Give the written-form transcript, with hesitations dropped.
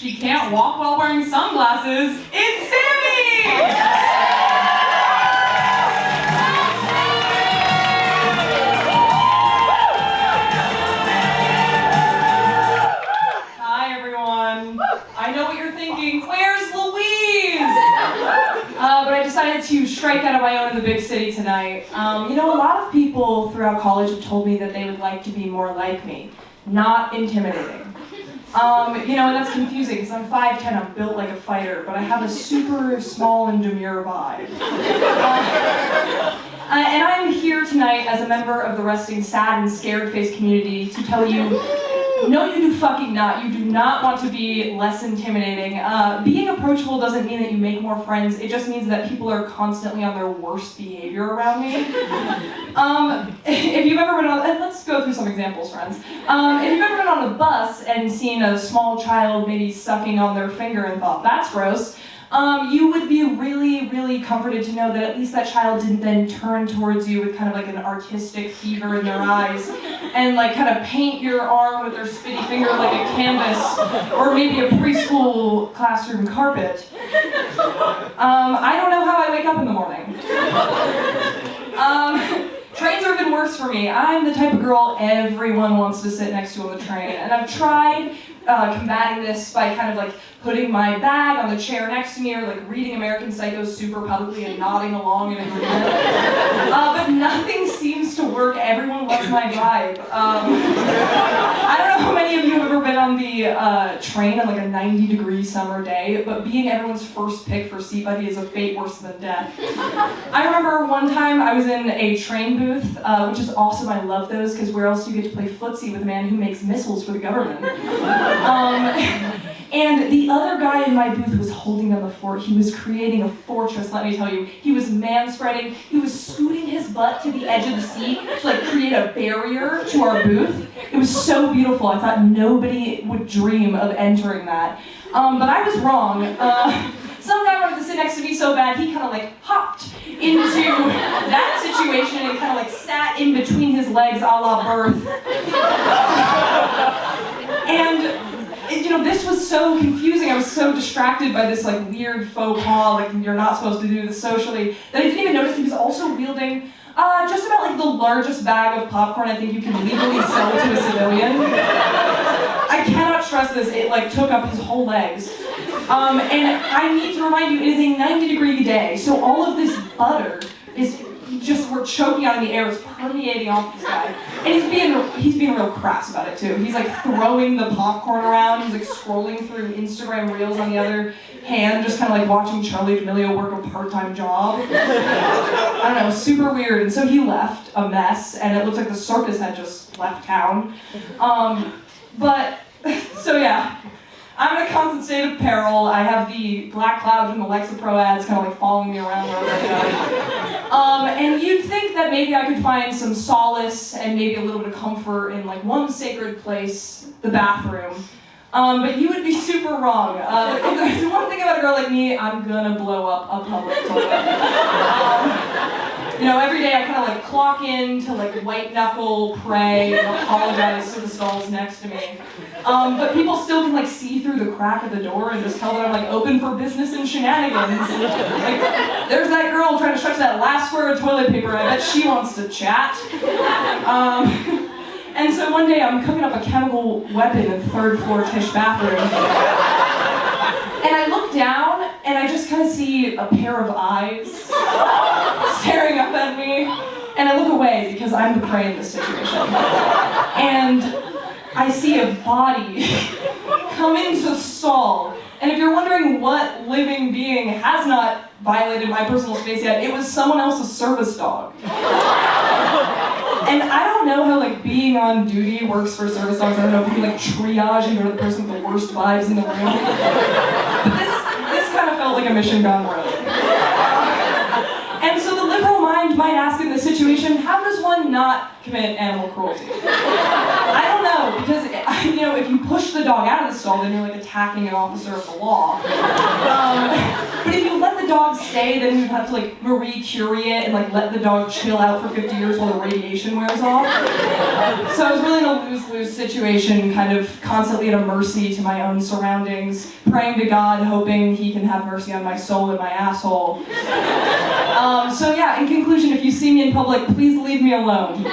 She can't walk while wearing sunglasses. It's Sami! Hi, everyone. I know what you're thinking. Where's Louise? But I decided to strike out on my own in the big city tonight. A lot of people throughout college have told me that they would like to be more like me. Not intimidating. And that's confusing because I'm 5'10", I'm built like a fighter, but I have a super small and demure vibe. And I'm here tonight as a member of the resting sad and scared face community to tell you, no you do fucking not. You do not want to be less intimidating. Being approachable doesn't mean that you make more friends, it just means that people are constantly on their worst behavior around me. If you've ever been on, let's go through some examples, friends. If you've ever been on a bus and seen a small child maybe sucking on their finger and thought, that's gross, you would be really, really comforted to know that at least that child didn't then turn towards you with kind of like an artistic fever in their eyes and like kind of paint your arm with their spitty finger like a canvas or maybe a preschool classroom carpet. I don't know how I wake up in the morning. Trains are even worse for me. I'm the type of girl everyone wants to sit next to on the train, and I've tried combating this by kind of like putting my bag on the chair next to me or like reading American Psycho super publicly and nodding along in agreement. But nothing seems to work. Everyone loves my vibe. I don't know how many of you have ever been on the train on like a 90-degree summer day, but being everyone's first pick for seat buddy is a fate worse than death. I remember one time I was in a train booth, which is awesome. I love those because where else do you get to play footsie with a man who makes missiles for the government? And the other guy in my booth was holding down the fort. He was creating a fortress, let me tell you. He was man-spreading. He was scooting his butt to the edge of the seat to like create a barrier to our booth. It was so beautiful. I thought nobody would dream of entering that. But I was wrong. Some guy wanted to sit next to me so bad, he kind of like hopped into that situation and kind of like sat in between his legs a la Birth. And this was so confusing. I was so distracted by this like weird faux pas, like you're not supposed to do this socially, that I didn't even notice he was also wielding just about like the largest bag of popcorn I think you can legally sell to a civilian. I cannot stress this, it like took up his whole legs. And I need to remind you, it is a 90-degree day, so all of this butter is just, we're choking out in the air, it's permeating off this guy. And he's being real crass about it too. He's like throwing the popcorn around, he's like scrolling through Instagram Reels on the other hand, just kind of like watching Charli D'Amelio work a part-time job. I don't know, super weird. And so he left, a mess, and it looks like the circus had just left town. So yeah. I'm in a constant state of peril. I have the black cloud from the Lexapro ads kind of like following me around wherever I go. And you'd think that maybe I could find some solace and maybe a little bit of comfort in like one sacred place, the bathroom. But you would be super wrong. If there's one thing about a girl like me, I'm gonna blow up a public toilet. Every day I kind of like clock in to like white knuckle, pray, and apologize to the stalls next to me. But people still can like see through the crack of the door and just tell that I'm like open for business and shenanigans. Like, there's that girl trying to stretch that last square of toilet paper, I bet she wants to chat. And so one day I'm cooking up a chemical weapon in the third floor Tish bathroom. And I look down and I just kind of see a pair of eyes staring up at me. And I look away because I'm the prey in this situation. And I see a body come into the stall. And if you're wondering what living being has not violated my personal space yet, it was someone else's service dog. And I don't know how like being on duty works for service dogs. I don't know if you can like triage and go to the person with the worst vibes in the room. But this kind of felt like a mission gone rogue. And so the liberal mind might ask in this situation, how does one, not commit animal cruelty. I don't know, because if you push the dog out of the stall, then you're like attacking an officer of the law. But if you let the dog stay, then you'd have to like Marie Curie it and like let the dog chill out for 50 years while the radiation wears off. So I was really in a lose-lose situation, kind of constantly at a mercy to my own surroundings, praying to God, hoping he can have mercy on my soul and my asshole. So yeah, in conclusion, if you see me in public, please leave me alone.